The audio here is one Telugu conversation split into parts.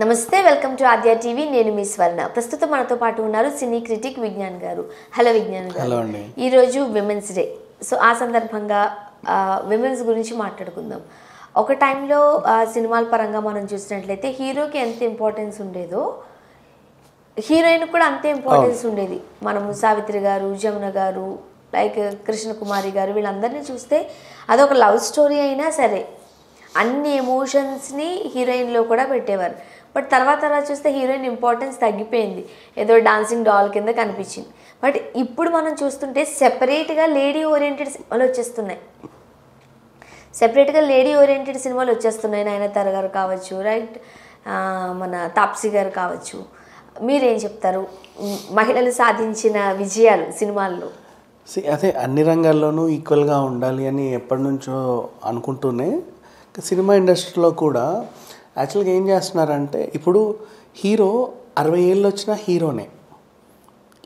నమస్తే, వెల్కమ్ టు ఆద్య టీవీ. నేను మీ స్వర్ణ. ప్రస్తుతం మనతో పాటు ఉన్నారు సినీ క్రిటిక్ విజ్ఞాన్ గారు. హలో విజ్ఞాన్ గారు. ఈరోజు విమెన్స్ డే. సో ఆ సందర్భంగా విమెన్స్ గురించి మాట్లాడుకుందాం. ఒక టైంలో సినిమాల పరంగా మనం చూసినట్లయితే హీరోకి ఎంత ఇంపార్టెన్స్ ఉండేదో హీరోయిన్ కూడా అంతే ఇంపార్టెన్స్ ఉండేది. మనము సావిత్రి గారు, జమున గారు, లైక్ కృష్ణకుమారి గారు, వీళ్ళందరినీ చూస్తే అదొక లవ్ స్టోరీ అయినా సరే అన్ని ఎమోషన్స్ని హీరోయిన్లో కూడా పెట్టేవారు. బట్ తర్వాత చూస్తే హీరోయిన్ ఇంపార్టెన్స్ తగ్గిపోయింది, ఏదో డాన్సింగ్ డాల్ కింద కనిపించింది. బట్ ఇప్పుడు మనం చూస్తుంటే సెపరేట్గా లేడీ ఓరియంటెడ్ సినిమాలు వచ్చేస్తున్నాయి. నయనతార గారు కావచ్చు, రైట్, మన తాప్సీ గారు కావచ్చు. మీరేం చెప్తారు మహిళలు సాధించిన విజయాలు సినిమాల్లో? అదే అన్ని రంగాల్లోనూ ఈక్వల్గా ఉండాలి అని ఎప్పటి నుంచో అనుకుంటూనే సినిమా ఇండస్ట్రీలో కూడా యాక్చువల్గా ఏం చేస్తున్నారంటే, ఇప్పుడు హీరో 60 ఏళ్ళు వచ్చినా హీరోనే.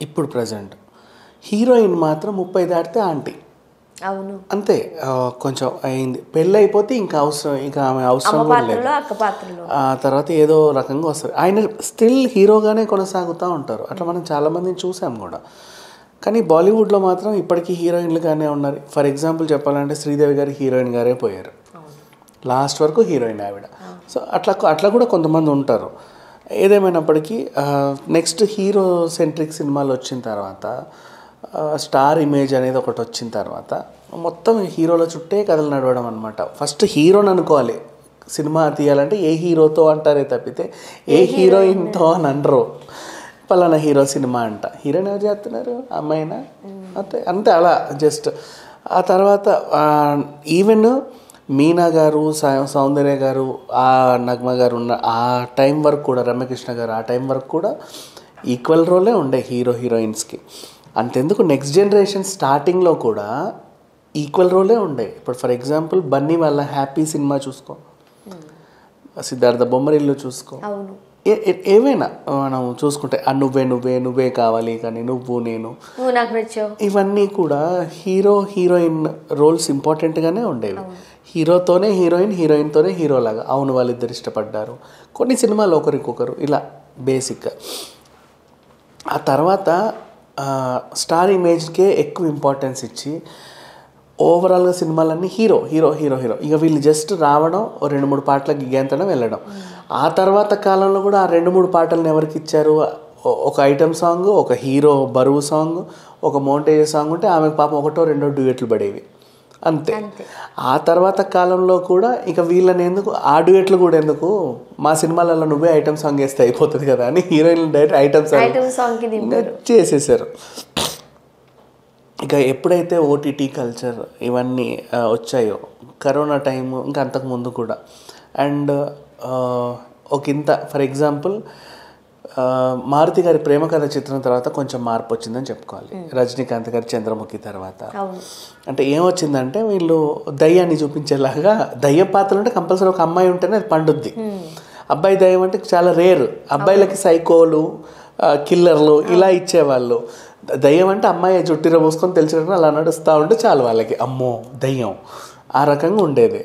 ఇప్పుడు ప్రజెంట్ హీరోయిన్ మాత్రం 30 దాటితే ఆంటీ. అవును, అంతే. కొంచెం అయింది, పెళ్ళి అయిపోతే ఇంకా ఆమె అవసరం లేదు. ఆ తర్వాత ఏదో రకంగా వస్తుంది. ఆయన స్టిల్ హీరోగానే కొనసాగుతూ ఉంటారు. అట్లా మనం చాలామందిని చూసాం కూడా. కానీ బాలీవుడ్లో మాత్రం ఇప్పటికీ హీరోయిన్లుగానే ఉన్నారు. ఫర్ ఎగ్జాంపుల్ చెప్పాలంటే శ్రీదేవి గారు హీరోయిన్ గారే పోయారు, లాస్ట్ వరకు హీరోయిన్ ఆవిడ. సో అట్లా కూడా కొంతమంది ఉంటారు. ఏదేమైనప్పటికీ నెక్స్ట్ హీరో సెంట్రిక్ సినిమాలు వచ్చిన తర్వాత, స్టార్ ఇమేజ్ అనేది ఒకటి వచ్చిన తర్వాత మొత్తం హీరోల చుట్టే కథలు నడవడం అనమాట. ఫస్ట్ హీరోని అనుకోవాలి. సినిమా తీయాలంటే ఏ హీరోతో అంటారే తప్పితే ఏ హీరోయిన్తో అని అనరు. పలానా హీరో సినిమా అంట, హీరోయిన్ ఎవరు చేస్తున్నారు, అమ్మాయినా, అంతే అలా జస్ట్. ఆ తర్వాత ఈవెన్ మీనా గారు, సౌందర్య గారు, ఆ నగ్మ గారు ఉన్న ఆ టైం వరకు కూడా, రమ్యకృష్ణ గారు ఆ టైం వరకు కూడా ఈక్వల్ రోలే ఉండే హీరోయిన్స్కి. అంతెందుకు నెక్స్ట్ జనరేషన్ స్టార్టింగ్లో కూడా ఈక్వల్ రోలే ఉండే. ఇప్పుడు ఫర్ ఎగ్జాంపుల్ బన్నీ వాళ్ళ హ్యాపీ సినిమా చూసుకో, సిద్ధార్థ బొమ్మరిల్లు చూసుకో, ఏవైనా మనం చూసుకుంటే నువ్వే కావాలి, కానీ నేను, ఇవన్నీ కూడా హీరోయిన్ రోల్స్ ఇంపార్టెంట్గానే ఉండేవి. హీరోతోనే హీరోయిన్తోనే హీరోలాగా. అవును, వాళ్ళిద్దరు ఇష్టపడ్డారు, కొన్ని సినిమాలు ఒకరికొకరు, ఇలా బేసిక్గా. ఆ తర్వాత స్టార్ ఇమేజ్కే ఎక్కువ ఇంపార్టెన్స్ ఇచ్చి ఓవరాల్గా సినిమాలన్నీ హీరో ఇక వీళ్ళు జస్ట్ రావడం, 2-3 పాటలకి గెంతడం, వెళ్ళడం. ఆ తర్వాత కాలంలో కూడా ఆ 2-3 పాటలను ఎవరికి ఇచ్చారు? ఒక ఐటమ్ సాంగ్, ఒక హీరో బరువు సాంగ్, ఒక మౌంటేజ్ సాంగ్ ఉంటే ఆమెకు పాపం 1-2 డ్యూయెట్లు పడేవి, అంతే. ఆ తర్వాత కాలంలో కూడా ఇక వీళ్ళని ఎందుకు, ఆ డ్యూయెట్లు కూడా ఎందుకు, మా సినిమాలలో నువ్వే ఐటమ్ సాంగ్ వేస్తే అయిపోతుంది కదా అని హీరోయిన్ డైరెక్ట్ ఐటమ్ సాంగ్ చేసేసారు. ఇక ఎప్పుడైతే ఓటీటీ కల్చర్ ఇవన్నీ వచ్చాయో, కరోనా టైము, ఇంకా అంతకుముందు కూడా, అండ్ ఒకంత ఫర్ ఎగ్జాంపుల్ మారుతి గారి ప్రేమ కథ చిత్రం తర్వాత కొంచెం మార్పు వచ్చిందని చెప్పుకోవాలి. రజనీకాంత్ గారి చంద్రముఖి తర్వాత అంటే ఏమొచ్చిందంటే, వీళ్ళు దయ్యాన్ని చూపించేలాగా, దయ్య పాత్రలు అంటే కంపల్సరీ ఒక అమ్మాయి ఉంటేనే అది పండుద్ది. అబ్బాయి దయ్యం అంటే చాలా రేర్. అబ్బాయిలకి సైకోలు, కిల్లర్లు ఇలా ఇచ్చేవాళ్ళు. దయ్యం అంటే అమ్మాయి జుట్టిలో పోసుకొని తెలిసినట్టు అలా నడుస్తూ ఉంటే చాలు వాళ్ళకి, అమ్మో దయ్యం, ఆ రకంగా ఉండేది.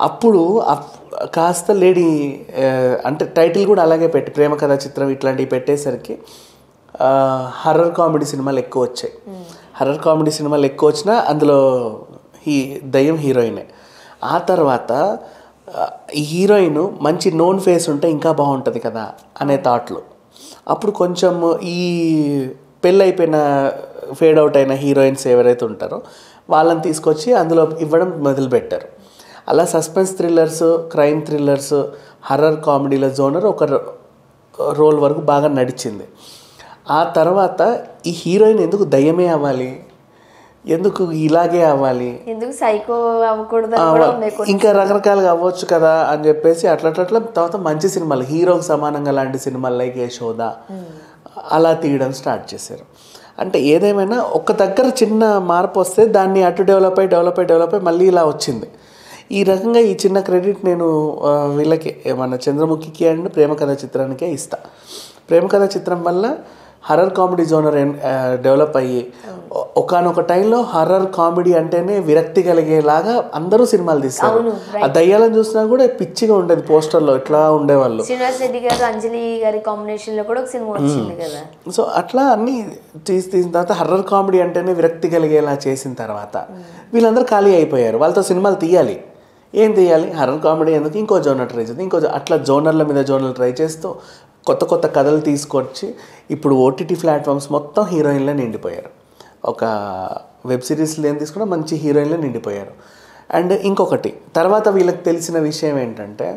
అప్పుడు కాస్త లేడీ అంటే టైటిల్ కూడా అలాగే పెట్టి ప్రేమ కథా చిత్రం ఇట్లాంటివి పెట్టేసరికి హర్రర్ కామెడీ సినిమాలు ఎక్కువ వచ్చాయి. హర్రర్ కామెడీ సినిమాలు ఎక్కువ వచ్చినా అందులో దయ్యం హీరోయినే. ఆ తర్వాత హీరోయిన్ మంచి నోన్ ఫేస్ ఉంటే ఇంకా బాగుంటుంది కదా అనే థాట్లు. అప్పుడు కొంచెం ఈ పెళ్ళైపోయిన ఫేడ్ అవుట్ అయిన హీరోయిన్స్ ఎవరైతే ఉంటారో వాళ్ళని తీసుకొచ్చి అందులో ఇవ్వడం మొదలుపెట్టారు. అలా suspense thrillers, crime thrillers, horror కామెడీల జోనర్ ఒక రోల్ వరకు బాగా నడిచింది. ఆ తర్వాత ఈ హీరోయిన్ ఎందుకు దయ్యమే అవ్వాలి, ఎందుకు ఇలాగే అవ్వాలి, ఎందుకు సైకో అవ్వకూడదు, ఇంకా రకరకాలుగా అవ్వచ్చు కదా అని చెప్పేసి అట్లా తర్వాత మంచి సినిమాలు, హీరోకి సమానంగా లాంటి సినిమాలు లైక్ యశోద అలా తీయడం స్టార్ట్ చేశారు. అంటే ఏదేమైనా ఒక దగ్గర చిన్న మార్పు వస్తే దాన్ని అటు డెవలప్ అయ్యి మళ్ళీ ఇలా వచ్చింది. ఈ రకంగా ఈ చిన్న క్రెడిట్ నేను వీళ్ళకి, మన చంద్రముఖికి అండ్ ప్రేమ కథ చిత్రానికే ఇస్తా. ప్రేమ కథ చిత్రం వల్ల హర్రర్ కామెడీ జోనర్ డెవలప్ అయ్యి ఒకానొక టైంలో హర్రర్ కామెడీ అంటేనే విరక్తి కలిగేలాగా అందరూ సినిమాలు తీస్తారు. ఆ దయ్యాలను చూసినా కూడా పిచ్చిగా ఉండేది, పోస్టర్లో ఇట్లా ఉండేవాళ్ళు. శ్రీనివాస్ రెడ్డి గారు అంజలి గారి కాంబినేషన్ లో కూడా ఒక సినిమా వచ్చింది కదా. సో అట్లా అన్ని తీసిన తర్వాత హర్రర్ కామెడీ అంటేనే విరక్తి కలిగేలా చేసిన తర్వాత వీళ్ళందరూ ఖాళీ అయిపోయారు. వాళ్ళతో సినిమాలు తీయాలి, ఏం తీయాలి, హర్రర్ కామెడీ ఎందుకు, ఇంకో జోనర్ ట్రై చేద్దాం, అట్లా జోనర్ల మీద జోనర్లు ట్రై చేస్తూ కొత్త కొత్త కథలు తీసుకొచ్చి ఇప్పుడు ఓటీటీ ప్లాట్ఫామ్స్ మొత్తం హీరోయిన్లే నిండిపోయారు. ఒక వెబ్ సిరీస్లో ఏం తీసుకున్నా మంచి హీరోయిన్లే నిండిపోయారు. అండ్ ఇంకొకటి తర్వాత వీళ్ళకి తెలిసిన విషయం ఏంటంటే,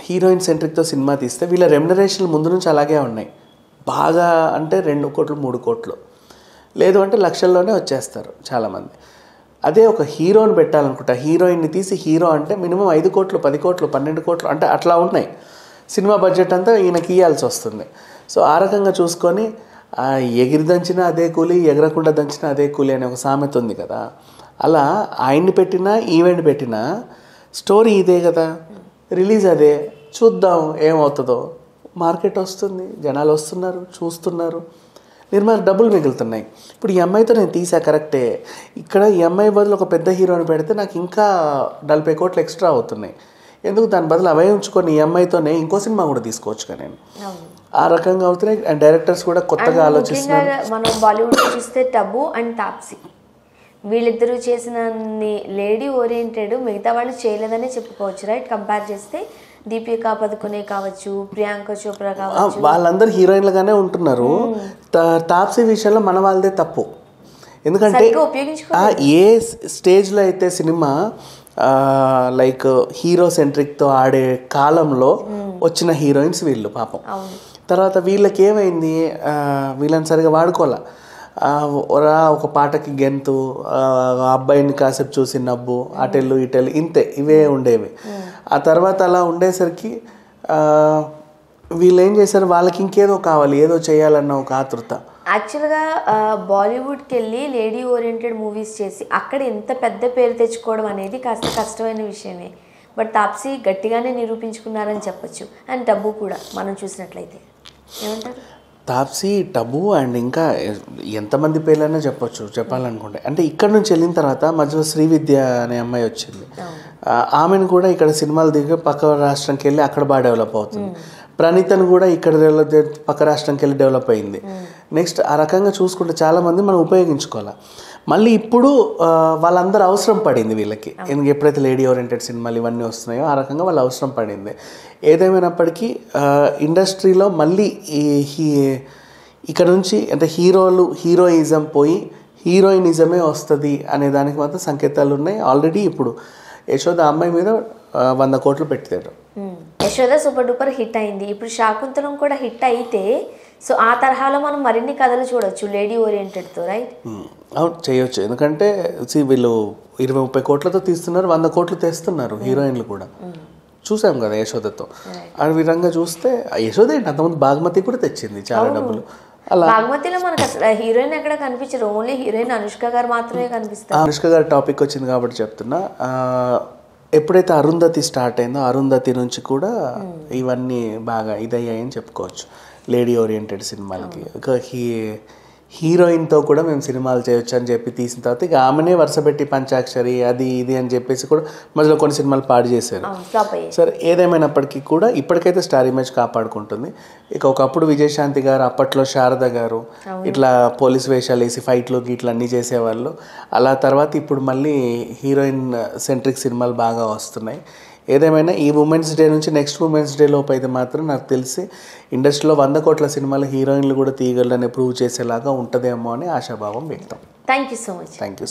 హీరోయిన్ సెంట్రిక్తో సినిమా తీస్తే వీళ్ళ రెమ్యునరేషన్లు ముందు నుంచి అలాగే ఉన్నాయి. బాగా అంటే 2 కోట్లు 3 కోట్లు, లేదు అంటే లక్షల్లోనే వచ్చేస్తారు చాలామంది. అదే ఒక హీరోని పెట్టాలనుకుంటా, హీరోయిన్ని తీసి హీరో అంటే మినిమం 5 కోట్లు 10 కోట్లు 12 కోట్లు అంటే అట్లా ఉన్నాయి. సినిమా బడ్జెట్ అంతా ఈయనకి ఇవ్వాల్సి వస్తుంది. సో ఆ రకంగా చూసుకొని ఎగిరి దంచినా అదే కూలి, ఎగరకుండా దంచినా అదే కూలి అనే ఒక సామెత ఉంది కదా. అలా ఆయన్ని పెట్టినా ఈవెంట్ పెట్టినా స్టోరీ ఇదే కదా, రిలీజ్ అదే, చూద్దాం ఏమవుతుందో. మార్కెట్ వస్తుంది, జనాలు వస్తున్నారు, చూస్తున్నారు, నిర్మాణ డబ్బులు మిగులుతున్నాయి. ఇప్పుడు ఈ అమ్మాయితో నేను తీసా కరెక్టే, ఇక్కడ ఈ అమ్మాయి బదులు ఒక పెద్ద హీరోని పెడితే నాకు ఇంకా 40 కోట్లు ఎక్స్ట్రా అవుతున్నాయి. ఎందుకు దాని బదులు అవే ఉంచుకొని ఈ అమ్మాయితోనే ఇంకో సినిమా కూడా తీసుకోవచ్చు కదా నేను. ఆ రకంగా అవుతున్నాయి. అండ్ డైరెక్టర్స్ కూడా కొత్తగా ఆలోచిస్తున్నారు. మనం బాలీవుడ్ చూస్తే టబు అండ్ తాప్సీ వీళ్ళిద్దరూ చేసిన లేడీ ఓరియంటెడ్ మిగతా వాళ్ళు చేయలేదనే చెప్పుకోవచ్చు, రైట్? కంపేర్ చేస్తే దీపికా పదుకొనే కావచ్చు, ప్రియాంక చోప్రా కావచ్చు, వాళ్ళందరూ హీరోయిన్లుగానే ఉంటున్నారు. తాప్సీ విషయంలో మన వాళ్ళదే తప్పు. ఎందుకంటే ఏ స్టేజ్లో అయితే సినిమా లైక్ హీరో సెంట్రిక్తో ఆడే కాలంలో వచ్చిన హీరోయిన్స్ వీళ్ళు పాపం. తర్వాత వీళ్ళకి ఏమైంది, వీళ్ళని సరిగా వాడుకోవాలా. ఒక పాటకి గెంతు, అబ్బాయిని కాసేపు చూసి నవ్వు, అటెళ్ళు ఇటెళ్ళు, ఇంతే, ఇవే ఉండేవి. ఆ తర్వాత అలా ఉండేసరికి వీళ్ళు ఏం చేశారు, వాళ్ళకి ఇంకేదో కావాలి, ఏదో చేయాలన్న ఒక ఆతృత. యాక్చువల్గా బాలీవుడ్కి వెళ్ళి లేడీ ఓరియంటెడ్ మూవీస్ చేసి అక్కడ ఎంత పెద్ద పేరు తెచ్చుకోవడం అనేది కాస్త కష్టమైన విషయమే. బట్ తాప్సీ గట్టిగానే నిరూపించుకున్నారని చెప్పొచ్చు. అండ్ టబు కూడా మనం చూసినట్లయితే ఏమంటారు? తాప్సీ, టబు అండ్ ఇంకా ఎంతమంది పేర్లైనా చెప్పొచ్చు చెప్పాలనుకుంటే. అంటే ఇక్కడ నుంచి వెళ్ళిన తర్వాత మధ్యలో శ్రీవిద్య అనే అమ్మాయి వచ్చింది. ఆమెను కూడా ఇక్కడ సినిమాలు దిగి పక్క రాష్ట్రంకి వెళ్ళి అక్కడ బాగా డెవలప్ అవుతుంది. ప్రణీతను కూడా ఇక్కడ పక్క రాష్ట్రంకి వెళ్ళి డెవలప్ అయింది. నెక్స్ట్ ఆ రకంగా చూసుకుంటే చాలామంది మనం ఉపయోగించుకోవాలి. మళ్ళీ ఇప్పుడు వాళ్ళందరూ అవసరం పడింది వీళ్ళకి. ఎందుకు ఎప్పుడైతే లేడీ ఓరియంటెడ్ సినిమాలు ఇవన్నీ వస్తున్నాయో ఆ రకంగా వాళ్ళు అవసరం పడింది. ఏదేమైనప్పటికీ ఇండస్ట్రీలో మళ్ళీ ఇక్కడ నుంచి అంటే హీరోయిజం పోయి హీరోయినిజమే వస్తుంది అనే దానికి మాత్రం సంకేతాలు ఉన్నాయి. ఆల్రెడీ ఇప్పుడు యశోద అమ్మాయి మీద 100 కోట్లు పెట్టారు. యశోద సూపర్ డూపర్ హిట్ అయింది. ఇప్పుడు శాకుంతలం కూడా హిట్ అయితే సో ఆ తరహాలో మనం మరిన్ని కథలు చూడొచ్చు లేడీ ఓరియంటెడ్తో, రైట్? అవును, చేయొచ్చు. ఎందుకంటే వీళ్ళు 20-30 కోట్లతో తీస్తున్నారు, 100 కోట్లు తెస్తున్నారు హీరోయిన్లు కూడా. చూసాం కదా యశోదతో. ఆ విధంగా చూస్తే యశోద ఏంటి అంతమంది బాగ్మతి కూడా తెచ్చింది చాలా డబ్బులు. అలా బాగ్మతిలో మనకు అసలు హీరోయిన్ ఎక్కడ కనిపించరు, ఓన్లీ హీరోయిన్ అనుష్క గారు మాత్రమే కనిపిస్తారు. అనుష్క గారి టాపిక్ వచ్చింది కాబట్టి చెప్తున్నా. ఎప్పుడైతే అరుంధతి స్టార్ట్ అయిందో అరుంధతి నుంచి కూడా ఇవన్నీ బాగా ఇదయ్యాయని చెప్పుకోవచ్చు లేడీ ఓరియంటెడ్ సినిమాలకి. హీరోయిన్తో కూడా మేము సినిమాలు చేయొచ్చు అని చెప్పి తీసిన తర్వాత ఇక ఆమెనే వరుసపెట్టి పంచాక్షరి అది ఇది అని చెప్పేసి కూడా మధ్యలో కొన్ని సినిమాలు పాడు చేశారు. సరే, ఏదేమైనప్పటికీ కూడా ఇప్పటికైతే స్టార్ ఇమేజ్ కాపాడుకుంటుంది. ఇక ఒకప్పుడు విజయశాంతి గారు, అప్పట్లో శారద గారు ఇట్లా పోలీస్ వేషాలు వేసి ఫైట్లు ఇట్లా అన్నీ చేసేవాళ్ళు. అలా తర్వాత ఇప్పుడు మళ్ళీ హీరోయిన్ సెంట్రిక్ సినిమాలు బాగా వస్తున్నాయి. ఏదేమైనా ఈ ఉమెన్స్ డే నుంచి నెక్స్ట్ ఉమెన్స్ డే లోపు అయితే మాత్రం నాకు తెలిసి ఇండస్ట్రీలో 100 కోట్ల సినిమాలు హీరోయిన్లు కూడా తీయగలరని ప్రూవ్ చేసేలాగా ఉంటుందేమో అని ఆశాభావం వ్యక్తం. Thank you so much. Thank you.